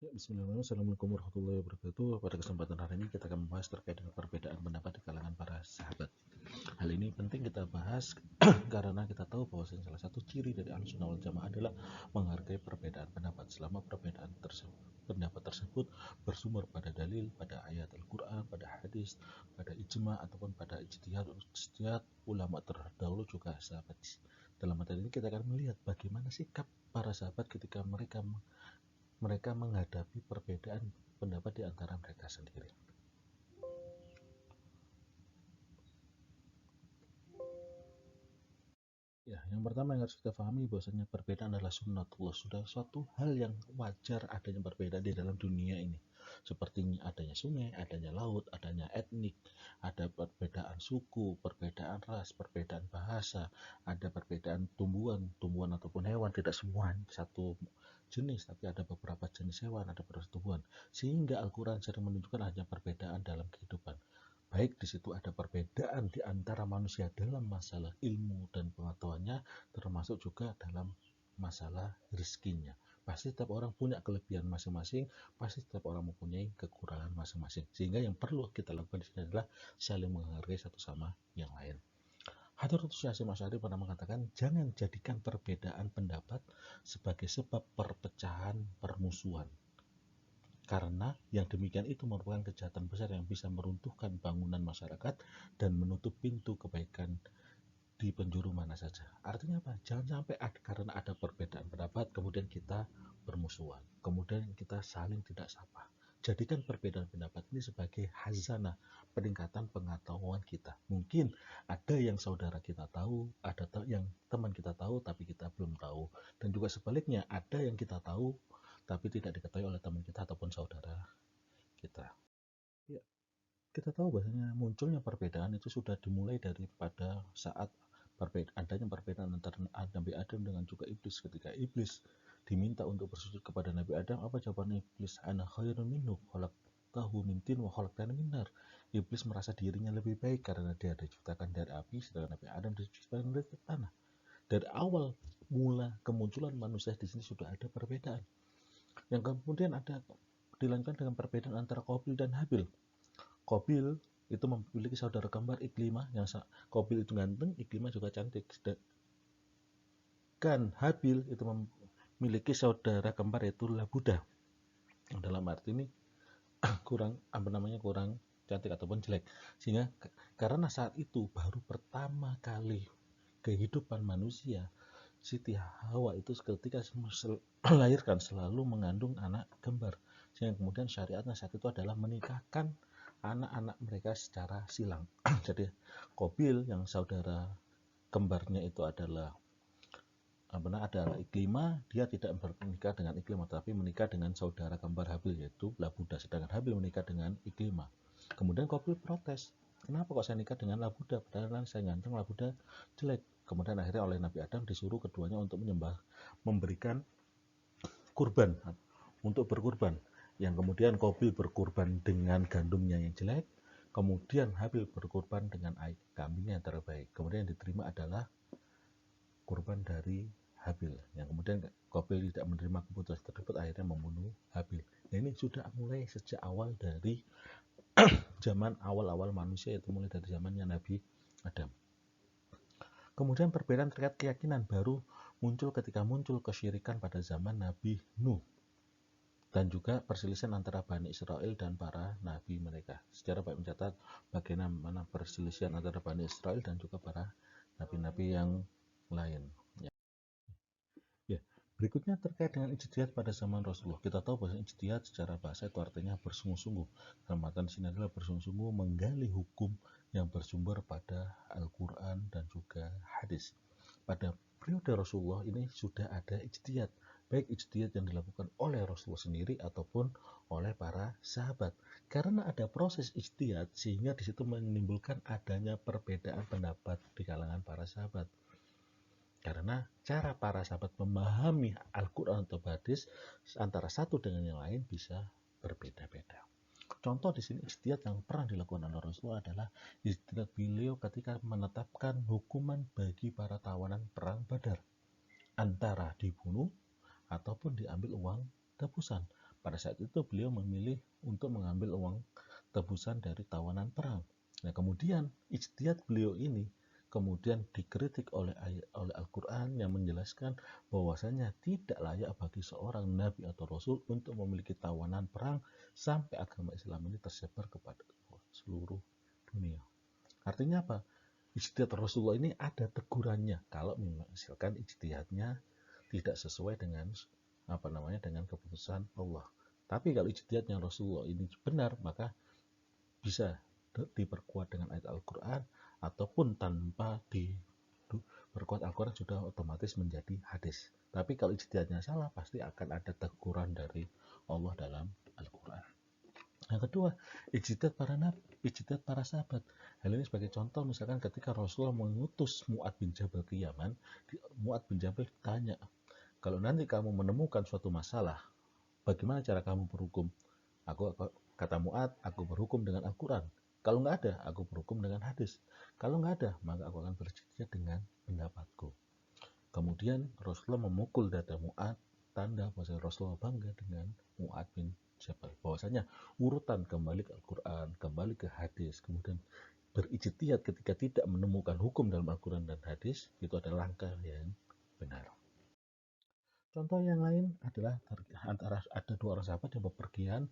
Ya, bismillahirrahmanirrahim. Assalamualaikum warahmatullahi wabarakatuh. Pada kesempatan hari ini kita akan membahas terkait dengan perbedaan pendapat di kalangan para sahabat. Hal ini penting kita bahas karena kita tahu bahwa salah satu ciri dari Ahlussunnah wal Jamaah adalah menghargai perbedaan pendapat selama pendapat tersebut bersumber pada dalil, pada ayat Al-Quran, pada hadis, pada ijma ataupun pada ijtihad ulama terdahulu juga sahabat. Dalam materi ini kita akan melihat bagaimana sikap para sahabat ketika mereka menghadapi perbedaan pendapat di antara mereka sendiri. Ya, yang pertama yang harus kita pahami bahwasanya perbedaan adalah sunnatullah, sudah suatu hal yang wajar adanya perbedaan di dalam dunia ini. Seperti adanya sungai, adanya laut, adanya etnik, ada perbedaan suku, perbedaan ras, perbedaan bahasa, ada perbedaan tumbuhan ataupun hewan, tidak semua satu jenis, tapi ada beberapa jenis hewan, ada beberapa tumbuhan. Sehingga Al-Quran sering menunjukkan adanya perbedaan dalam kehidupan. Baik di situ ada perbedaan di antara manusia dalam masalah ilmu dan pengetahuannya, termasuk juga dalam masalah rezekinya. Pasti setiap orang punya kelebihan masing-masing, pasti setiap orang mempunyai kekurangan masing-masing. Sehingga yang perlu kita lakukan di sini adalah saling menghargai satu sama yang lain. Hadratus Syaikh Asy'ari pernah mengatakan, jangan jadikan perbedaan pendapat sebagai sebab perpecahan permusuhan. Karena yang demikian itu merupakan kejahatan besar yang bisa meruntuhkan bangunan masyarakat dan menutup pintu kebaikan di penjuru mana saja. Artinya apa? Jangan sampai karena ada perbedaan pendapat kemudian kita bermusuhan, kemudian kita saling tidak sapa. Jadikan perbedaan pendapat ini sebagai hazanah, peningkatan pengetahuan kita. Mungkin ada yang saudara kita tahu, ada yang teman kita tahu tapi kita belum tahu, dan juga sebaliknya ada yang kita tahu tapi tidak diketahui oleh teman kita ataupun saudara kita. Ya, kita tahu bahwasanya munculnya perbedaan itu sudah dimulai daripada saat adanya perbedaan antara Nabi Adam dengan juga iblis. Ketika iblis diminta untuk bersujud kepada Nabi Adam, apa jawaban iblis? Ana khairun minhu khalaqtahu min tin wa khalaqtani min nar. Iblis merasa dirinya lebih baik karena dia diciptakan dari api, sedangkan Nabi Adam diciptakan dari tanah. Dari awal mula kemunculan manusia di sini sudah ada perbedaan. Yang kemudian ada dilanjutkan dengan perbedaan antara Qabil dan Habil. Qabil itu memiliki saudara kembar Iklimah, yang Qabil itu ganteng, Iklimah juga cantik. Dan Habil itu memiliki saudara kembar yaitu Labuda. Dalam arti ini kurang cantik ataupun jelek. Sehingga karena saat itu baru pertama kali kehidupan manusia, Siti Hawa itu ketika melahirkan selalu mengandung anak kembar. Sehingga kemudian syariatnya saat itu adalah menikahkan anak-anak mereka secara silang. Jadi Qabil yang saudara kembarnya itu adalah Iklimah, dia tidak menikah dengan Iklimah tapi menikah dengan saudara kembar Habil yaitu Labuda, sedangkan Habil menikah dengan Iklimah. Kemudian Qabil protes, kenapa kok saya nikah dengan Labuda padahal saya ganteng, Labuda jelek. Kemudian akhirnya oleh Nabi Adam disuruh keduanya untuk memberikan kurban, untuk berkurban, yang kemudian Qabil berkurban dengan gandumnya yang jelek, kemudian Habil berkurban dengan kambingnya yang terbaik. Kemudian yang diterima adalah kurban dari Habil, yang kemudian Qabil tidak menerima keputusan tersebut, akhirnya membunuh Habil. Nah, ini sudah mulai sejak awal dari zaman awal-awal manusia, yaitu mulai dari zamannya Nabi Adam. Kemudian perbedaan terkait keyakinan baru muncul ketika muncul kesyirikan pada zaman Nabi Nuh, dan juga perselisihan antara Bani Israel dan para nabi mereka. Sejarah baik mencatat bagaimana perselisihan antara Bani Israel dan juga para nabi-nabi yang lain. Ya, berikutnya terkait dengan ijtihad pada zaman Rasulullah. Kita tahu bahwa ijtihad secara bahasa itu artinya bersungguh-sungguh. Dalam sini adalah bersungguh-sungguh menggali hukum yang bersumber pada Al-Quran dan juga hadis. Pada periode Rasulullah ini sudah ada ijtihad, baik ijtihad yang dilakukan oleh Rasulullah sendiri ataupun oleh para sahabat. Karena ada proses ijtihad, sehingga disitu menimbulkan adanya perbedaan pendapat di kalangan para sahabat. Karena cara para sahabat memahami Al-Quran atau hadis antara satu dengan yang lain bisa berbeda-beda. Contoh di sini ijtihad yang pernah dilakukan oleh Rasulullah adalah ijtihad beliau ketika menetapkan hukuman bagi para tawanan perang Badar, antara dibunuh ataupun diambil uang tebusan. Pada saat itu beliau memilih untuk mengambil uang tebusan dari tawanan perang. Nah, kemudian ijtihad beliau ini kemudian dikritik oleh Al-Quran yang menjelaskan bahwasanya tidak layak bagi seorang nabi atau rasul untuk memiliki tawanan perang sampai agama Islam ini tersebar kepada seluruh dunia. Artinya apa? Ijtihad Rasulullah ini ada tegurannya kalau misalkan ijtihadnya tidak sesuai dengan dengan keputusan Allah. Tapi kalau ijtihadnya Rasulullah ini benar, maka bisa diperkuat dengan ayat Al-Quran ataupun tanpa diperkuat Al-Quran sudah otomatis menjadi hadis. Tapi kalau ijtihadnya salah, pasti akan ada teguran dari Allah dalam Al-Quran. Yang kedua, ijtihad para sahabat. Hal ini sebagai contoh, misalkan ketika Rasulullah mengutus Mu'ad bin Jabal ke Yaman, Mu'ad bin Jabal tanya, kalau nanti kamu menemukan suatu masalah, bagaimana cara kamu berhukum? Kata Mu'ad, aku berhukum dengan Al-Quran. Kalau nggak ada, aku berhukum dengan hadis. Kalau nggak ada, maka aku akan bersedia dengan pendapatku. Kemudian Rasulullah memukul dada Mu'ad, tanda bahwa Rasulullah bangga dengan Mu'ad bin Jabal. Bahwasanya urutan kembali ke Al-Quran, kembali ke hadis, kemudian berijtihad ketika tidak menemukan hukum dalam Al-Quran dan hadis, itu adalah langkah yang benar. Contoh yang lain adalah antara ada dua orang sahabat yang bepergian,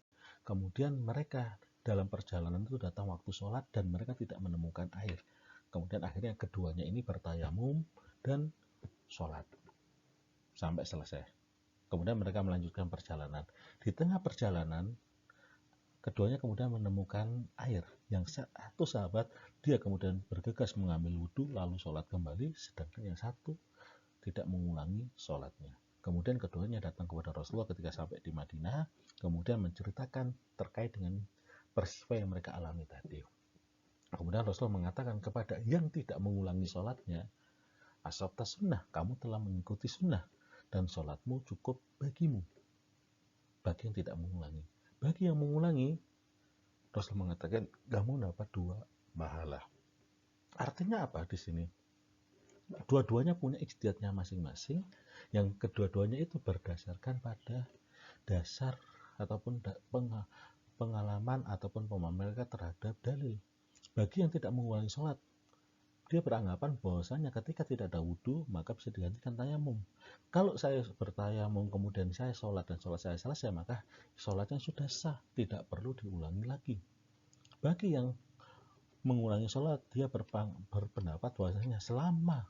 kemudian mereka dalam perjalanan itu datang waktu sholat dan mereka tidak menemukan air. Kemudian akhirnya keduanya ini bertayamum dan sholat sampai selesai. Kemudian mereka melanjutkan perjalanan. Di tengah perjalanan, keduanya kemudian menemukan air. Yang satu sahabat, dia kemudian bergegas mengambil wudhu lalu sholat kembali, sedangkan yang satu tidak mengulangi sholatnya. Kemudian keduanya datang kepada Rasulullah ketika sampai di Madinah, kemudian menceritakan terkait dengan peristiwa yang mereka alami tadi. Kemudian Rasulullah mengatakan kepada yang tidak mengulangi sholatnya, asabta sunnah, kamu telah mengikuti sunnah, dan sholatmu cukup bagimu. Bagi yang tidak mengulangi. Bagi yang mengulangi, Rasul mengatakan, kamu dapat 2 pahala. Artinya apa di sini? Dua-duanya punya ijtihadnya masing-masing, yang kedua-duanya itu berdasarkan pada dasar ataupun pengalaman ataupun pemahaman mereka terhadap dalil. Bagi yang tidak mengulangi sholat, dia beranggapan bahwasanya ketika tidak ada wudhu maka bisa digantikan tayamum. Kalau saya bertayamum kemudian saya sholat dan sholat saya selesai, maka sholatnya sudah sah, tidak perlu diulangi lagi. Bagi yang mengulangi sholat, dia berpendapat bahwasanya selama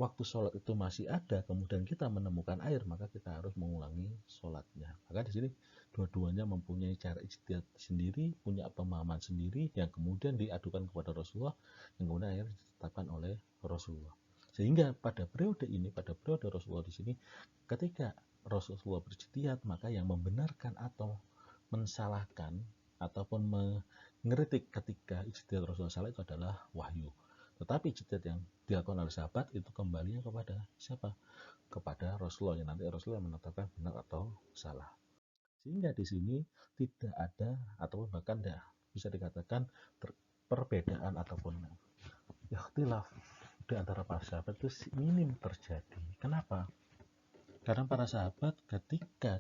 waktu sholat itu masih ada, kemudian kita menemukan air, maka kita harus mengulangi sholatnya. Maka di sini dua-duanya mempunyai cara ijtihad sendiri, punya pemahaman sendiri, yang kemudian diadukan kepada Rasulullah, yang kemudian akhirnya ditetapkan oleh Rasulullah. Sehingga pada periode ini, pada periode Rasulullah di sini, ketika Rasulullah berijtihad, maka yang membenarkan atau mensalahkan ataupun mengkritik ketika ijtihad Rasulullah salah itu adalah wahyu. Tetapi ijtihad yang dilakukan oleh sahabat itu kembalinya kepada siapa? Kepada Rasulullah, yang nanti Rasulullah menetapkan benar atau salah. Sehingga di sini tidak ada ataupun bahkan bisa dikatakan perbedaan ataupun ikhtilaf di antara para sahabat itu minim terjadi. Kenapa? Karena para sahabat ketika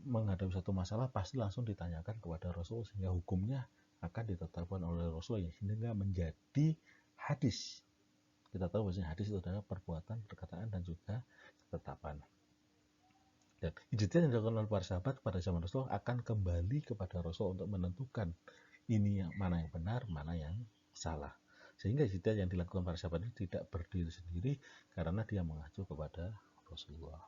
menghadapi satu masalah pasti langsung ditanyakan kepada Rasul, sehingga hukumnya akan ditetapkan oleh Rasul sehingga menjadi hadis. Kita tahu bahwa hadis itu adalah perbuatan, perkataan, dan juga ketetapan. Dan ijtihad yang dilakukan oleh para sahabat pada zaman Rasul akan kembali kepada Rasul untuk menentukan ini mana yang benar, mana yang salah. Sehingga ijtihad yang dilakukan para sahabat itu tidak berdiri sendiri karena dia mengacu kepada Rasulullah.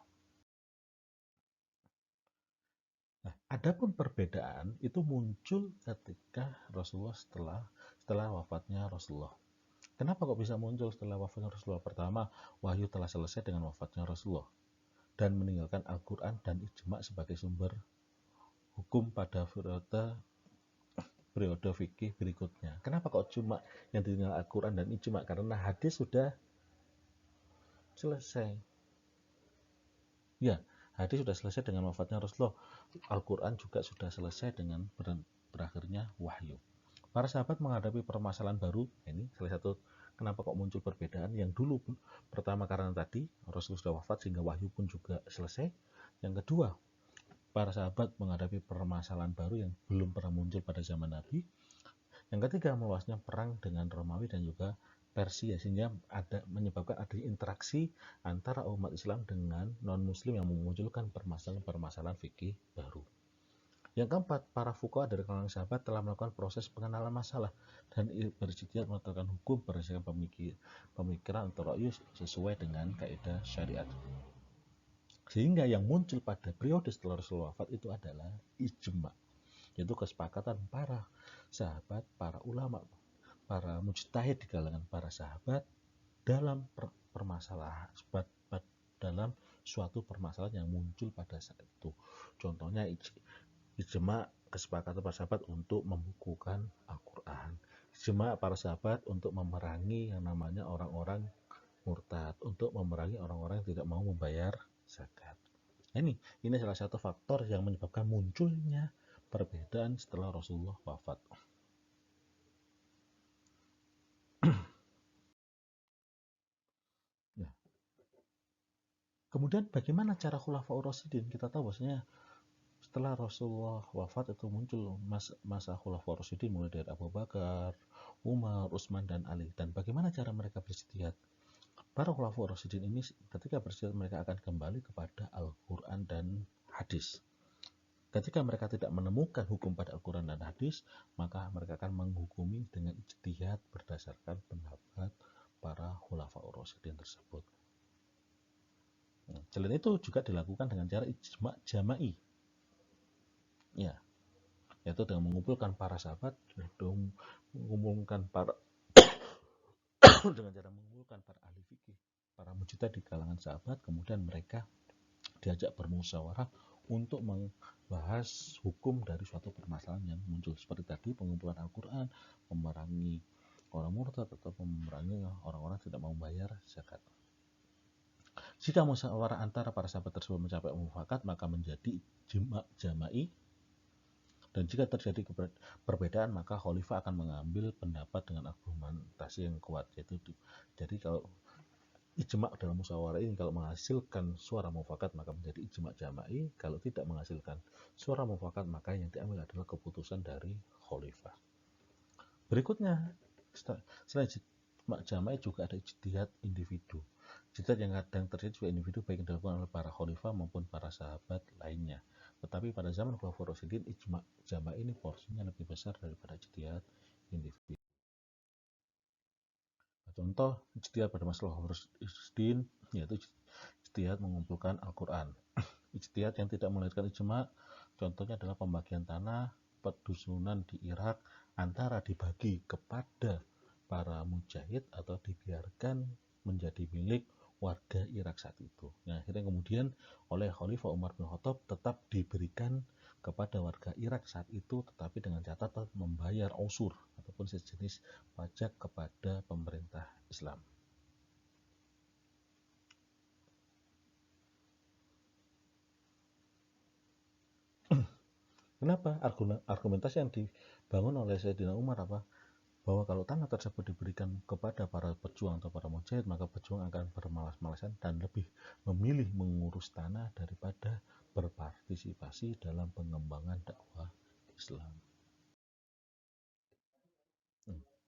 Nah, adapun perbedaan itu muncul ketika Rasulullah setelah wafatnya Rasulullah. Kenapa kok bisa muncul setelah wafatnya Rasulullah? Pertama, wahyu telah selesai dengan wafatnya Rasulullah dan meninggalkan Al-Quran dan ijma' sebagai sumber hukum pada periode fikih berikutnya. Kenapa kok cuma yang ditinggal Al-Quran dan ijma'? Karena hadis sudah selesai. Ya, hadis sudah selesai dengan wafatnya Rasulullah. Al-Quran juga sudah selesai dengan berakhirnya wahyu. Para sahabat menghadapi permasalahan baru. Ini salah satu kenapa kok muncul perbedaan. Yang dulu pertama karena tadi Rasul sudah wafat sehingga wahyu pun juga selesai. Yang kedua, para sahabat menghadapi permasalahan baru yang belum pernah muncul pada zaman Nabi. Yang ketiga, meluasnya perang dengan Romawi dan juga Persia, sehingga menyebabkan ada interaksi antara umat Islam dengan non-Muslim yang memunculkan permasalahan-permasalahan fikih baru. Yang keempat, para fuqaha dari kalangan sahabat telah melakukan proses pengenalan masalah dan berijtihad menetapkan hukum berdasarkan pemikiran atau ra'yu sesuai dengan kaidah syariat. Sehingga yang muncul pada periode setelah Rasulullah wafat itu adalah ijma', yaitu kesepakatan para sahabat, para ulama, para mujtahid di kalangan para sahabat dalam permasalahan, dalam suatu permasalahan yang muncul pada saat itu. Contohnya ijma' kesepakatan para sahabat untuk membukukan Al-Quran, ijma' para sahabat untuk memerangi yang namanya orang-orang murtad, untuk memerangi orang-orang yang tidak mau membayar zakat. Ini salah satu faktor yang menyebabkan munculnya perbedaan setelah Rasulullah wafat. Ya. Kemudian bagaimana cara Khulafaur Rasyidin? Kita tahu bahwasanya setelah Rasulullah wafat itu muncul masa Khulafaur Rasyidin, mulai dari Abu Bakar, Umar, Utsman, dan Ali. Dan bagaimana cara mereka berijtihad? Para Khulafaur Rasyidin ini ketika berijtihad mereka akan kembali kepada Al-Quran dan hadis. Ketika mereka tidak menemukan hukum pada Al-Quran dan hadis, maka mereka akan menghukumi dengan ijtihad berdasarkan pendapat para Khulafaur Rasyidin tersebut. Selain itu juga dilakukan dengan cara ijma' jama'i, ya, yaitu dengan mengumpulkan para sahabat, mengumpulkan para dengan cara mengumpulkan para ahli fikih, para mujtahid di kalangan sahabat, kemudian mereka diajak bermusyawarah untuk membahas hukum dari suatu permasalahan yang muncul, seperti tadi pengumpulan Al-Quran, memerangi orang murtad atau memerangi orang-orang tidak mau bayar zakat. Jika musyawarah antara para sahabat tersebut mencapai mufakat, maka menjadi ijma' jama'i. Dan jika terjadi perbedaan, maka khalifah akan mengambil pendapat dengan argumentasi yang kuat. Jadi kalau ijma' dalam musyawarah ini kalau menghasilkan suara mufakat maka menjadi ijma' jama'i. Kalau tidak menghasilkan suara mufakat maka yang diambil adalah keputusan dari khalifah. Berikutnya, selain ijma' jama'i juga ada ijtihad individu. Ijtihad yang kadang terjadi juga individu, baik yang dilakukan oleh para khalifah maupun para sahabat lainnya. Tetapi pada zaman Khulafaur Rasyidin, ijma' jama'i ini porsinya lebih besar daripada ijtihad individu. Contoh ijtihad pada masa Khulafaur Rasyidin yaitu ijtihad mengumpulkan Al-Quran. Ijtihad yang tidak melahirkan ijma', contohnya adalah pembagian tanah pedusunan di Irak antara dibagi kepada para mujahid atau dibiarkan menjadi milik warga Irak saat itu. Nah, akhirnya kemudian oleh Khalifah Umar bin Khattab tetap diberikan kepada warga Irak saat itu, tetapi dengan catatan membayar usur ataupun sejenis pajak kepada pemerintah Islam. Kenapa? Argumentasi yang dibangun oleh Sayyidina Umar apa? Bahwa kalau tanah tersebut diberikan kepada para pejuang atau para mujahid, maka pejuang akan bermalas-malasan dan lebih memilih mengurus tanah daripada berpartisipasi dalam pengembangan dakwah Islam.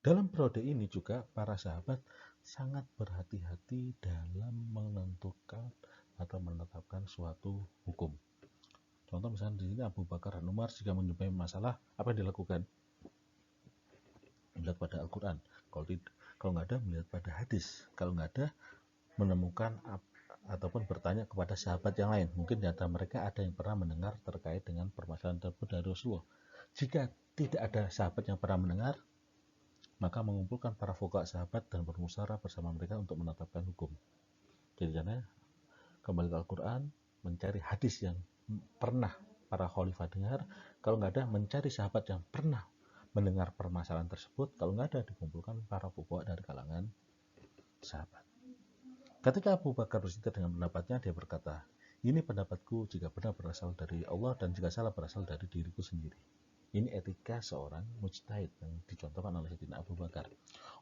Dalam periode ini juga para sahabat sangat berhati-hati dalam menentukan atau menetapkan suatu hukum. Contoh misalnya di sini Abu Bakar dan Umar jika menjumpai masalah, apa yang dilakukan? Melihat pada Al-Quran. Kalau nggak ada, melihat pada hadis. Kalau nggak ada, menemukan ataupun bertanya kepada sahabat yang lain. Mungkin di antara mereka ada yang pernah mendengar terkait dengan permasalahan tersebut dari Rasulullah. Jika tidak ada sahabat yang pernah mendengar, maka mengumpulkan para fuqaha sahabat dan bermusyawarah bersama mereka untuk menetapkan hukum. Jadi kembali ke Al-Quran, mencari hadis yang pernah para khalifah dengar. Kalau nggak ada, mencari sahabat yang pernah mendengar permasalahan tersebut. Kalau nggak ada, dikumpulkan para fuqaha dari kalangan sahabat. Ketika Abu Bakar bersedia dengan pendapatnya, dia berkata, ini pendapatku jika benar berasal dari Allah dan jika salah berasal dari diriku sendiri. Ini etika seorang mujtahid yang dicontohkan oleh Sayyidina Abu Bakar.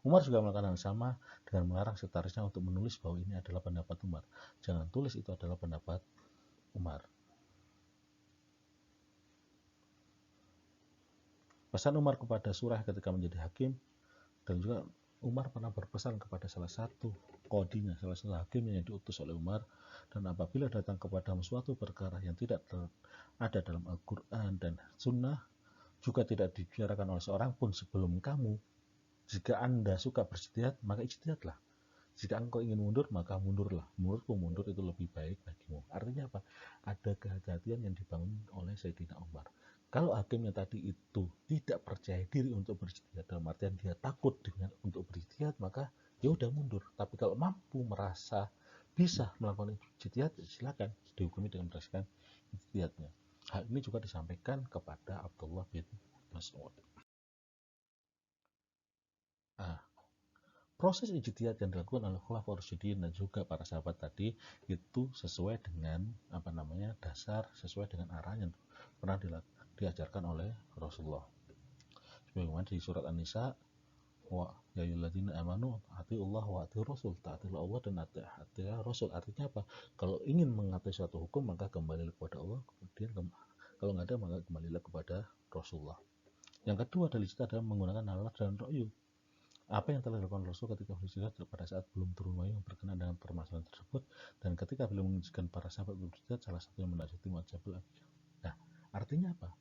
Umar juga melakukan hal sama dengan melarang sektarisnya untuk menulis bahwa ini adalah pendapat Umar. Jangan tulis itu adalah pendapat Umar. Pesan Umar kepada Surah ketika menjadi hakim, dan juga Umar pernah berpesan kepada salah satu kodinya, salah satu hakimnya yang diutus oleh Umar, dan apabila datang kepadamu suatu perkara yang tidak ada dalam Al-Quran dan Sunnah, juga tidak dibicarakan oleh seorang pun sebelum kamu, jika Anda suka berijtihad, maka ijtihadlah. Jika engkau ingin mundur, maka mundurlah. Menurutku mundur itu lebih baik bagimu. Artinya apa? Ada kehati-hatian yang dibangun oleh Sayyidina Umar. Kalau hakimnya tadi itu tidak percaya diri untuk berijtihad, dalam artian dia takut dengan untuk berijtihad, maka ya udah mundur. Tapi kalau mampu merasa bisa melakukan ijtihad, silakan dihukumi dengan berdasarkan ijtihadnya. Hal ini juga disampaikan kepada Abdullah bin Mas'ud. Nah, proses ijtihad yang dilakukan oleh Khulafaur Rasyidin dan juga para sahabat tadi itu sesuai dengan dasar, sesuai dengan arahan yang pernah diajarkan oleh Rasulullah. Sebagaimana di surat An-Nisa, wa ya ayyuhalladzina amanu atiullah wa atiur rasul, taatilah Allah dan taatilah Rasul. Artinya apa? Kalau ingin mengatur suatu hukum maka kembalilah kepada Allah, kemudian kalau nggak ada maka kembalilah kepada Rasulullah. Yang kedua adalah menggunakan nalar dan ro'yu. Apa yang telah dilakukan Rasul ketika berijtihad pada saat belum turun wahyu berkenaan dengan permasalahan tersebut, dan ketika beliau menginstruksikan para sahabat berijtihad, salah satunya menasihati Mu'adz bin Jabal. Nah, artinya apa?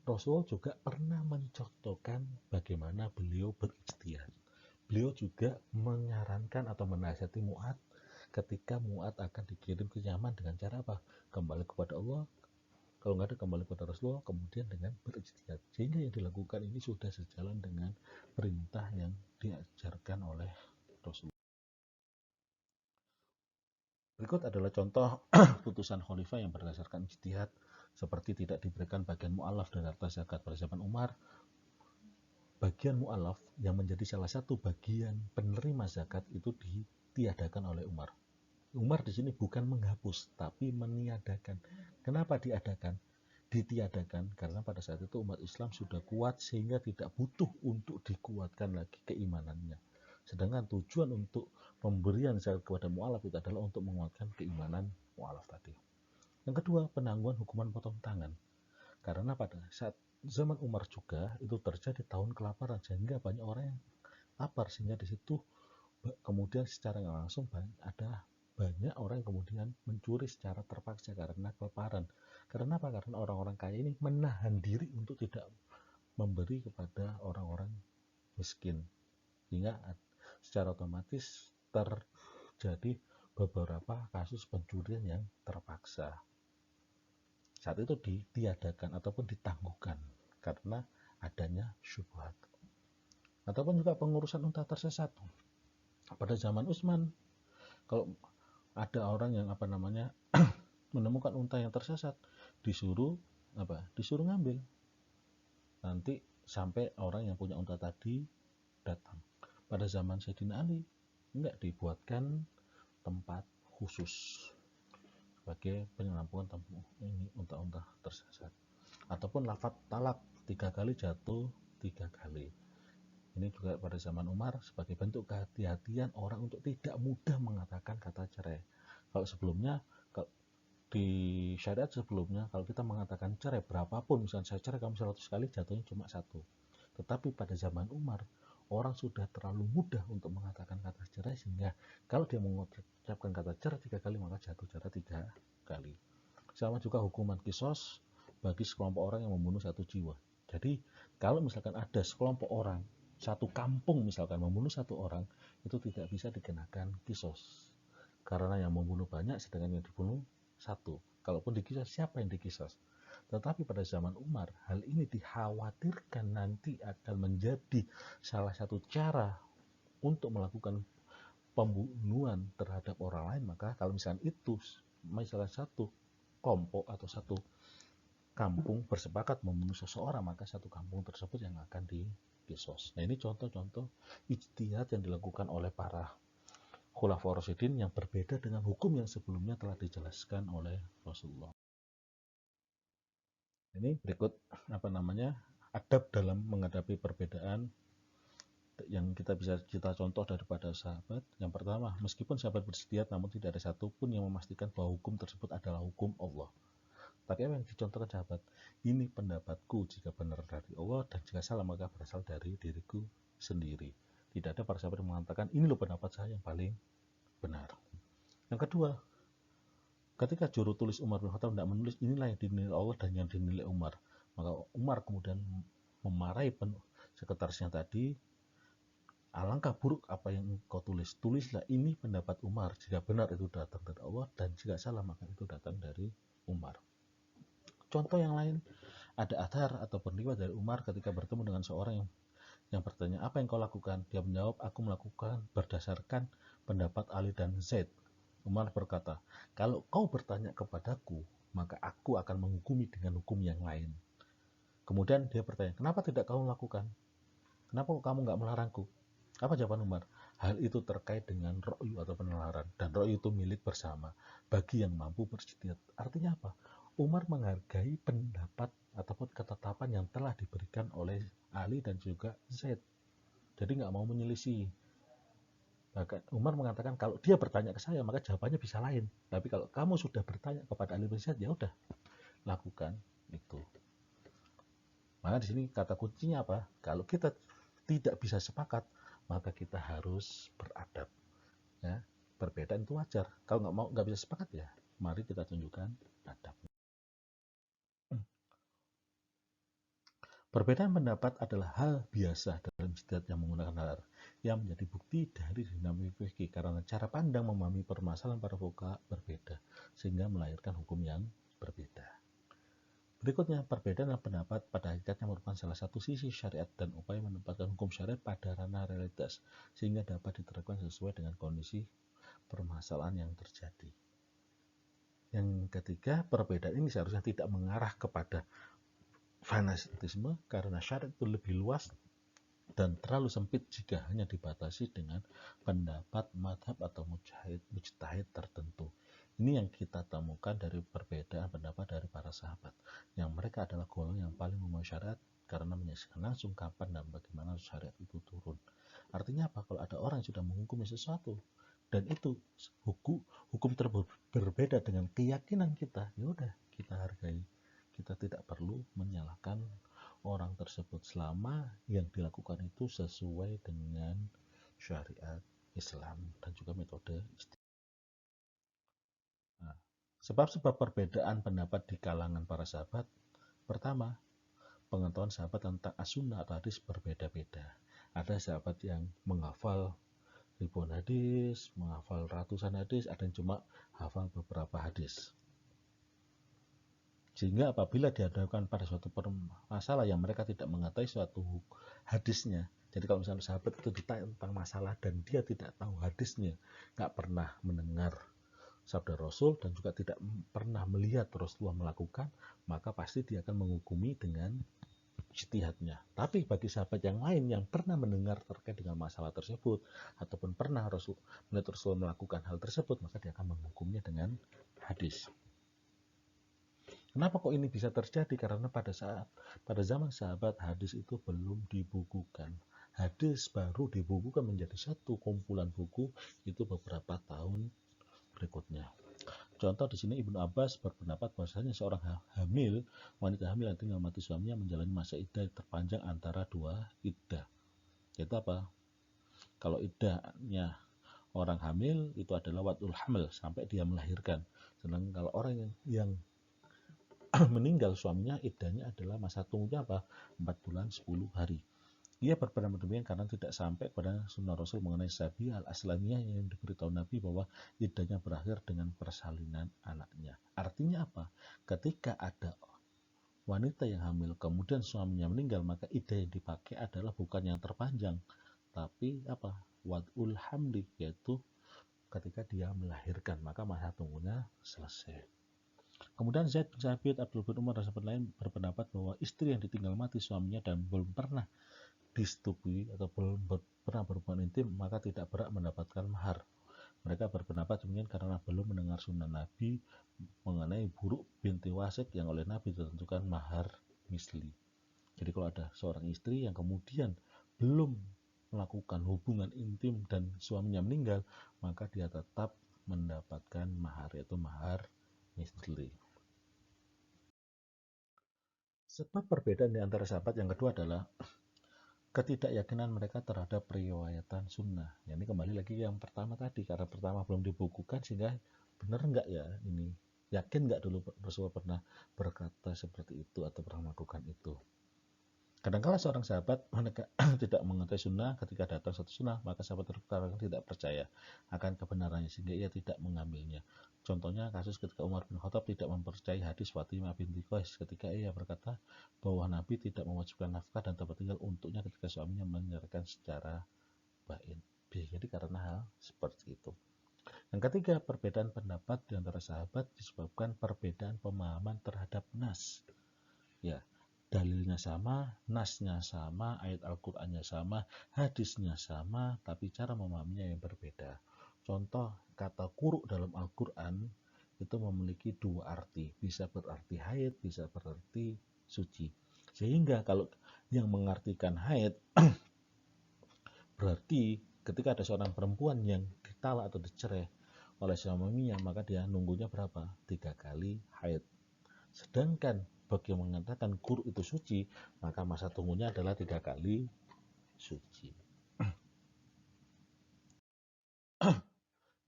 Rasul juga pernah mencontohkan bagaimana beliau berijtihad. Beliau juga menyarankan atau menasihati Mu'adz ketika Mu'adz akan dikirim ke Yaman dengan cara apa? Kembali kepada Allah, kalau nggak ada kembali kepada Rasulullah, kemudian dengan berijtihad. Sehingga yang dilakukan ini sudah sejalan dengan perintah yang diajarkan oleh Rasulullah. Berikut adalah contoh putusan khalifah yang berdasarkan ijtihad, seperti tidak diberikan bagian mu'alaf dari harta zakat pada zaman Umar. Bagian mu'alaf yang menjadi salah satu bagian penerima zakat itu ditiadakan oleh Umar. Umar di sini bukan menghapus, tapi meniadakan. Kenapa ditiadakan? Karena pada saat itu umat Islam sudah kuat sehingga tidak butuh untuk dikuatkan lagi keimanannya. Sedangkan tujuan untuk pemberian zakat kepada mu'alaf itu adalah untuk menguatkan keimanan mu'alaf tadi. Yang kedua, penangguhan hukuman potong tangan. Karena pada saat zaman Umar juga itu terjadi tahun kelaparan, sehingga banyak orang yang lapar, sehingga di situ kemudian secara langsung ada banyak orang yang kemudian mencuri secara terpaksa karena kelaparan. Karena apa? Karena orang-orang kaya ini menahan diri untuk tidak memberi kepada orang-orang miskin, sehingga secara otomatis terjadi beberapa kasus pencurian yang terpaksa. Saat itu ditiadakan ataupun ditangguhkan karena adanya syubhat. Ataupun juga pengurusan unta tersesat. Pada zaman Utsman, kalau ada orang yang menemukan unta yang tersesat, disuruh ngambil. Nanti sampai orang yang punya unta tadi datang. Pada zaman Sayyidina Ali enggak dibuatkan tempat khusus sebagai penyelampungan ini unta-unta tersesat. Ataupun lafaz talak 3 kali jatuh 3 kali. Ini juga pada zaman Umar sebagai bentuk kehati-hatian orang untuk tidak mudah mengatakan kata cerai. Kalau sebelumnya di syariat sebelumnya, kalau kita mengatakan cerai berapapun, misalnya saya cerai kamu 100 kali, jatuhnya cuma 1. Tetapi pada zaman Umar, orang sudah terlalu mudah untuk mengatakan kata cerai, sehingga kalau dia mengucapkan kata cerai 3 kali, maka jatuh cerai 3 kali. Sama juga hukuman kisos bagi sekelompok orang yang membunuh satu jiwa. Jadi kalau misalkan ada sekelompok orang, satu kampung misalkan membunuh satu orang, itu tidak bisa dikenakan kisos, karena yang membunuh banyak sedangkan yang dibunuh satu. Kalaupun dikisas, siapa yang dikisas? Tetapi pada zaman Umar, hal ini dikhawatirkan nanti akan menjadi salah satu cara untuk melakukan pembunuhan terhadap orang lain. Maka kalau misalnya itu salah satu kelompok atau satu kampung bersepakat membunuh seseorang, maka satu kampung tersebut yang akan dikisos. Nah, ini contoh-contoh ijtihad yang dilakukan oleh para Khulafaur Rasyidin yang berbeda dengan hukum yang sebelumnya telah dijelaskan oleh Rasulullah. Ini berikut adab dalam menghadapi perbedaan yang kita contoh daripada sahabat. Yang pertama, meskipun sahabat berijtihad namun tidak ada satupun yang memastikan bahwa hukum tersebut adalah hukum Allah. Tapi apa yang dicontohkan sahabat? Ini pendapatku, jika benar dari Allah, dan jika salah maka berasal dari diriku sendiri. Tidak ada para sahabat yang mengatakan ini loh pendapat saya yang paling benar. Yang kedua, ketika juru tulis Umar bin Khattab tidak menulis inilah yang dinilai Allah dan yang dinilai Umar, maka Umar kemudian memarahi sekretarisnya tadi, alangkah buruk apa yang engkau tulis. Tulislah ini pendapat Umar, jika benar itu datang dari Allah, dan jika salah maka itu datang dari Umar. Contoh yang lain, ada athar atau riwayat dari Umar ketika bertemu dengan seorang yang bertanya, apa yang kau lakukan? Dia menjawab, aku melakukan berdasarkan pendapat Ali dan Zaid. Umar berkata, kalau kau bertanya kepadaku, maka aku akan menghukumi dengan hukum yang lain. Kemudian dia bertanya, kenapa tidak kau lakukan? Kenapa kamu nggak melarangku? Apa jawaban Umar? Hal itu terkait dengan ro'yu atau penalaran, dan ro'yu itu milik bersama bagi yang mampu berijtihad. Artinya apa? Umar menghargai pendapat ataupun ketetapan yang telah diberikan oleh Ali dan juga Zaid. Jadi nggak mau menyelisih. Bahkan Umar mengatakan kalau dia bertanya ke saya maka jawabannya bisa lain. Tapi kalau kamu sudah bertanya kepada Ali bin Zaid, ya udah lakukan itu. Maka di sini kata kuncinya apa? Kalau kita tidak bisa sepakat, maka kita harus beradab. Ya, perbedaan itu wajar. Kalau nggak bisa sepakat ya, mari kita tunjukkan adab. Perbedaan pendapat adalah hal biasa dalam ijtihad yang menggunakan nalar, yang menjadi bukti dari dinamika fikih karena cara pandang memahami permasalahan para fuqaha berbeda, sehingga melahirkan hukum yang berbeda. Berikutnya, perbedaan pendapat pada hakikatnya merupakan salah satu sisi syariat dan upaya menempatkan hukum syariat pada ranah realitas, sehingga dapat diterapkan sesuai dengan kondisi permasalahan yang terjadi. Yang ketiga, perbedaan ini seharusnya tidak mengarah kepada fanatisme karena syariat itu lebih luas dan terlalu sempit jika hanya dibatasi dengan pendapat madhab atau mujtahid tertentu. Ini yang kita temukan dari perbedaan pendapat dari para sahabat, yang mereka adalah golongan yang paling memahami syariat karena menyaksikan langsung kapan dan bagaimana syariat itu turun. Artinya apa? Kalau ada orang yang sudah menghukumi sesuatu dan itu hukum berbeda dengan keyakinan kita, ya udah kita hargai. Kita tidak perlu menyalahkan orang tersebut selama yang dilakukan itu sesuai dengan syariat Islam dan juga metode istiqomah. Nah, sebab-sebab perbedaan pendapat di kalangan para sahabat. Pertama, pengetahuan sahabat tentang as-sunnah atau hadis berbeda-beda. Ada sahabat yang menghafal ribuan hadis, menghafal ratusan hadis, ada yang cuma hafal beberapa hadis. Sehingga apabila dihadapkan pada suatu masalah yang mereka tidak mengetahui suatu hadisnya, jadi kalau misalnya sahabat itu ditanya tentang masalah dan dia tidak tahu hadisnya, nggak pernah mendengar sabda Rasul dan juga tidak pernah melihat Rasulullah melakukan, maka pasti dia akan menghukumi dengan ijtihadnya. Tapi bagi sahabat yang lain yang pernah mendengar terkait dengan masalah tersebut ataupun pernah melihat Rasul melakukan hal tersebut, maka dia akan menghukumnya dengan hadis. Kenapa kok ini bisa terjadi? Karena pada zaman sahabat hadis itu belum dibukukan. Hadis baru dibukukan menjadi satu kumpulan buku itu beberapa tahun berikutnya. Contoh di sini Ibnu Abbas berpendapat bahwasanya seorang wanita hamil yang tinggal mati suaminya menjalani masa iddah terpanjang antara dua iddah. Itu apa? Kalau iddahnya orang hamil itu adalah wadul hamil sampai dia melahirkan. Sedangkan kalau orang yang meninggal suaminya, iddahnya adalah masa tunggunya apa? 4 bulan 10 hari. Ia berpendapat demikian karena tidak sampai pada sunnah Rasul mengenai Sabi al-Aslamiyah yang diberitahu Nabi bahwa iddahnya berakhir dengan persalinan anaknya. Artinya apa? Ketika ada wanita yang hamil kemudian suaminya meninggal, maka iddah yang dipakai adalah bukan yang terpanjang, tapi apa? Wad'ul hamli, yaitu ketika dia melahirkan, maka masa tunggunya selesai. Kemudian Zaid bin Sabit, Abdul bin Umar, dan sahabat lain berpendapat bahwa istri yang ditinggal mati suaminya dan belum pernah disetubui atau belum pernah berhubungan intim maka tidak berhak mendapatkan mahar. Mereka berpendapat demikian karena belum mendengar sunnah Nabi mengenai buruk binti wasit yang oleh Nabi ditentukan mahar misli. Jadi kalau ada seorang istri yang kemudian belum melakukan hubungan intim dan suaminya meninggal, maka dia tetap mendapatkan mahar, yaitu mahar misli. Sebab perbedaan di antara sahabat yang kedua adalah ketidakyakinan mereka terhadap riwayatan sunnah. Ya, ini kembali lagi yang pertama tadi, karena pertama belum dibukukan sehingga benar nggak ya ini, yakin nggak dulu Rasulullah pernah berkata seperti itu atau pernah melakukan itu. Kadang-kala seorang sahabat mereka tidak mengetahui sunnah, ketika datang satu sunnah maka sahabat tersebut tidak percaya akan kebenarannya sehingga ia tidak mengambilnya. Contohnya kasus ketika Umar bin Khattab tidak mempercayai hadis Fatimah binti Qais ketika ia berkata bahwa Nabi tidak mewajibkan nafkah dan tempat tinggal untuknya ketika suaminya menyerahkan secara bain. Jadi karena hal seperti itu. Yang ketiga, perbedaan pendapat di antara sahabat disebabkan perbedaan pemahaman terhadap nas. Ya, dalilnya sama, nasnya sama, ayat Al-Qur'annya sama, hadisnya sama, tapi cara memahaminya yang berbeda. Contoh, kata kuruk dalam Al-Qur'an itu memiliki dua arti, bisa berarti haid, bisa berarti suci. Sehingga kalau yang mengartikan haid berarti ketika ada seorang perempuan yang ditalak atau dicerai oleh suaminya, maka dia nunggunya berapa? 3 kali haid. Sedangkan bagi yang mengatakan kur itu suci, maka masa tunggunya adalah 3 kali suci.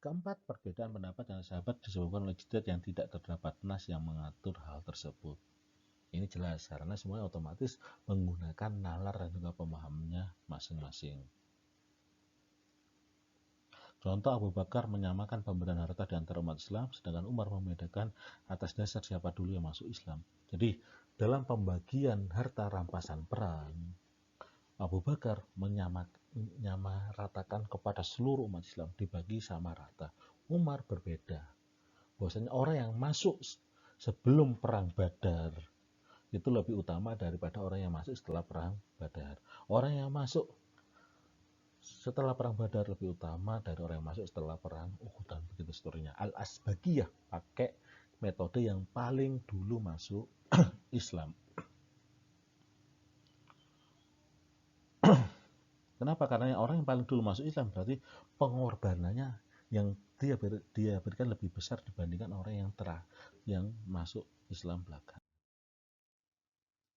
Keempat, perbedaan pendapat dengan sahabat disebabkan oleh ijtihad yang tidak terdapat nas yang mengatur hal tersebut. Ini jelas karena semuanya otomatis menggunakan nalar dan juga pemahamannya masing-masing. Contoh, Abu Bakar menyamakan pemberian harta di antara umat Islam, sedangkan Umar membedakan atas dasar siapa dulu yang masuk Islam. Jadi, dalam pembagian harta rampasan perang, Abu Bakar menyamaratakan kepada seluruh umat Islam, dibagi sama rata. Umar berbeda. Bahwasanya orang yang masuk sebelum perang Badar itu lebih utama daripada orang yang masuk setelah perang Badar. Orang yang masuk setelah perang Badar lebih utama dari orang yang masuk setelah perang Uhud dan begitu seterusnya. Al-Asbagiyah pakai metode yang paling dulu masuk Islam. Kenapa? Karena orang yang paling dulu masuk Islam berarti pengorbanannya yang dia berikan lebih besar dibandingkan orang yang masuk Islam belakang.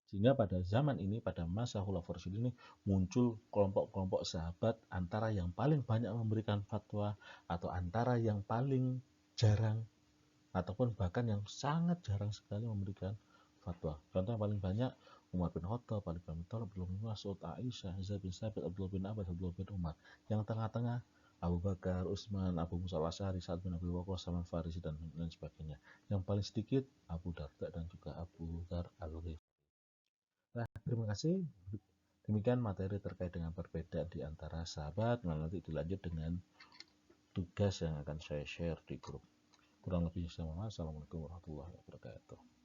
Sehingga pada zaman ini, pada masa Khulafaur Rasyidin ini, muncul kelompok-kelompok sahabat antara yang paling banyak memberikan fatwa atau antara yang paling jarang ataupun bahkan yang sangat jarang sekali memberikan fatwa. Contoh yang paling banyak Umar bin Khattab, Ali bin Abi Thalib, Abdullah bin Mas'ud, Aisyah, Zaid bin Sabit, Abdullah bin Abbas, Abdullah bin Umar. Yang tengah-tengah Abu Bakar, Utsman, Abu Musa al-Asy'ari, Sa'ad bin Abi Waqqas, Salman Farisi dan lain sebagainya. Yang paling sedikit Abu Darda dan juga Abu Dzar al-Ghifari. Nah, terima kasih. Demikian materi terkait dengan perbedaan di antara sahabat. Nah, nanti dilanjut dengan tugas yang akan saya share di grup. Kurang lebih sama. Assalamualaikum warahmatullahi wabarakatuh.